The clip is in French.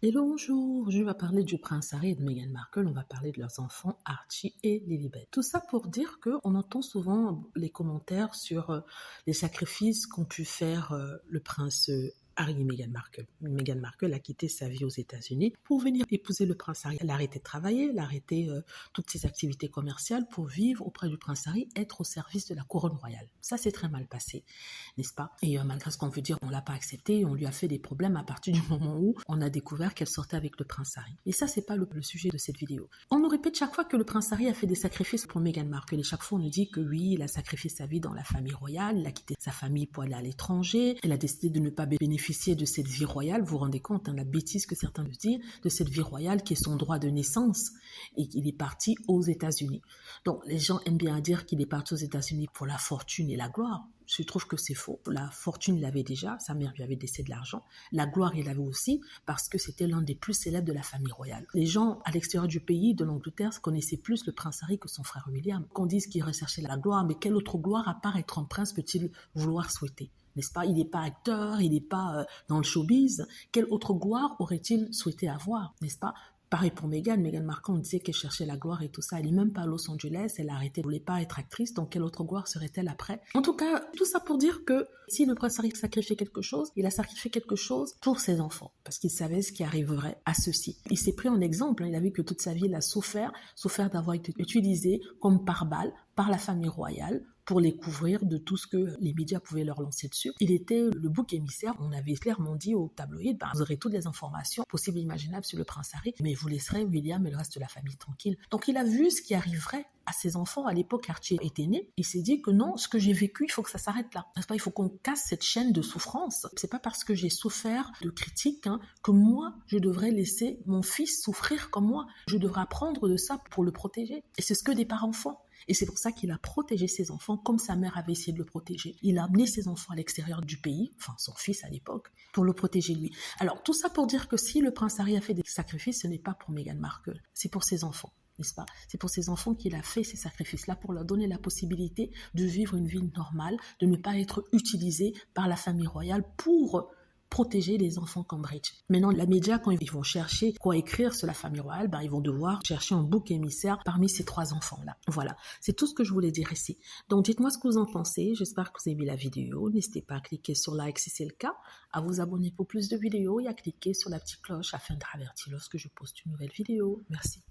Hello, bonjour, je vais parler du prince Harry et de Meghan Markle, on va parler de leurs enfants Archie et Lilibet. Tout ça pour dire qu'on entend souvent les commentaires sur les sacrifices qu'ont pu faire le prince Harry et Meghan Markle. Meghan Markle a quitté sa vie aux États-Unis pour venir épouser le prince Harry. Elle a arrêté de travailler, elle a arrêté toutes ses activités commerciales pour vivre auprès du prince Harry, être au service de la couronne royale. Ça s'est très mal passé, n'est-ce pas? Et malgré ce qu'on veut dire, on l'a pas accepté, on lui a fait des problèmes à partir du moment où on a découvert qu'elle sortait avec le prince Harry. Et ça, c'est pas le sujet de cette vidéo. On nous répète chaque fois que le prince Harry a fait des sacrifices pour Meghan Markle. Et chaque fois, on nous dit que oui, il a sacrifié sa vie dans la famille royale, il a quitté sa famille pour aller à l'étranger, elle a décidé de ne pas bénéficier de cette vie royale. Vous vous rendez compte, la bêtise que certains nous disent, de cette vie royale qui est son droit de naissance, et qu'il est parti aux États-Unis. Donc, les gens aiment bien dire qu'il est parti aux États-Unis pour la fortune et la gloire. Je trouve que c'est faux. La fortune, il l'avait déjà, sa mère lui avait laissé de l'argent. La gloire, il l'avait aussi, parce que c'était l'un des plus célèbres de la famille royale. Les gens à l'extérieur du pays, de l'Angleterre, connaissaient plus le prince Harry que son frère William. Qu'on dise qu'il recherchait la gloire, mais quelle autre gloire, à part être un prince, peut-il vouloir souhaiter? N'est-ce pas? Il n'est pas acteur, il n'est pas dans le showbiz. Quelle autre gloire aurait-il souhaité avoir? N'est-ce pas? Pareil pour Meghan Markle, on disait qu'elle cherchait la gloire et tout ça. Elle n'est même pas à Los Angeles, elle a arrêté, elle ne voulait pas être actrice, donc quelle autre gloire serait-elle après? En tout cas, tout ça pour dire que si le prince Harry sacrifiait quelque chose, il a sacrifié quelque chose pour ses enfants, parce qu'il savait ce qui arriverait à ceux-ci. Il s'est pris en exemple, il a vu que toute sa vie, il a souffert d'avoir été utilisé comme pare-balles par la famille royale, pour les couvrir de tout ce que les médias pouvaient leur lancer dessus. Il était le bouc émissaire. On avait clairement dit au tabloïd, vous aurez toutes les informations possibles et imaginables sur le prince Harry, mais vous laisserez William et le reste de la famille tranquille. Donc il a vu ce qui arriverait à ses enfants. À l'époque, Archie était né. Il s'est dit que non, ce que j'ai vécu, il faut que ça s'arrête là. N'est-ce pas? Il faut qu'on casse cette chaîne de souffrance. C'est pas parce que j'ai souffert de critiques que moi, je devrais laisser mon fils souffrir comme moi. Je devrais apprendre de ça pour le protéger. Et c'est ce que des parents font. Et c'est pour ça qu'il a protégé ses enfants comme sa mère avait essayé de le protéger. Il a amené ses enfants à l'extérieur du pays, enfin son fils à l'époque, pour le protéger lui. Alors tout ça pour dire que si le prince Harry a fait des sacrifices, ce n'est pas pour Meghan Markle, c'est pour ses enfants. N'est-ce pas? C'est pour ses enfants qu'il a fait ces sacrifices-là, pour leur donner la possibilité de vivre une vie normale, de ne pas être utilisés par la famille royale pour protéger les enfants Cambridge. Maintenant, les médias, quand ils vont chercher quoi écrire sur la famille royale, ils vont devoir chercher un bouc émissaire parmi ces trois enfants-là. Voilà, c'est tout ce que je voulais dire ici. Donc, dites-moi ce que vous en pensez. J'espère que vous avez aimé la vidéo. N'hésitez pas à cliquer sur like si c'est le cas, à vous abonner pour plus de vidéos et à cliquer sur la petite cloche afin de avertir lorsque je poste une nouvelle vidéo. Merci.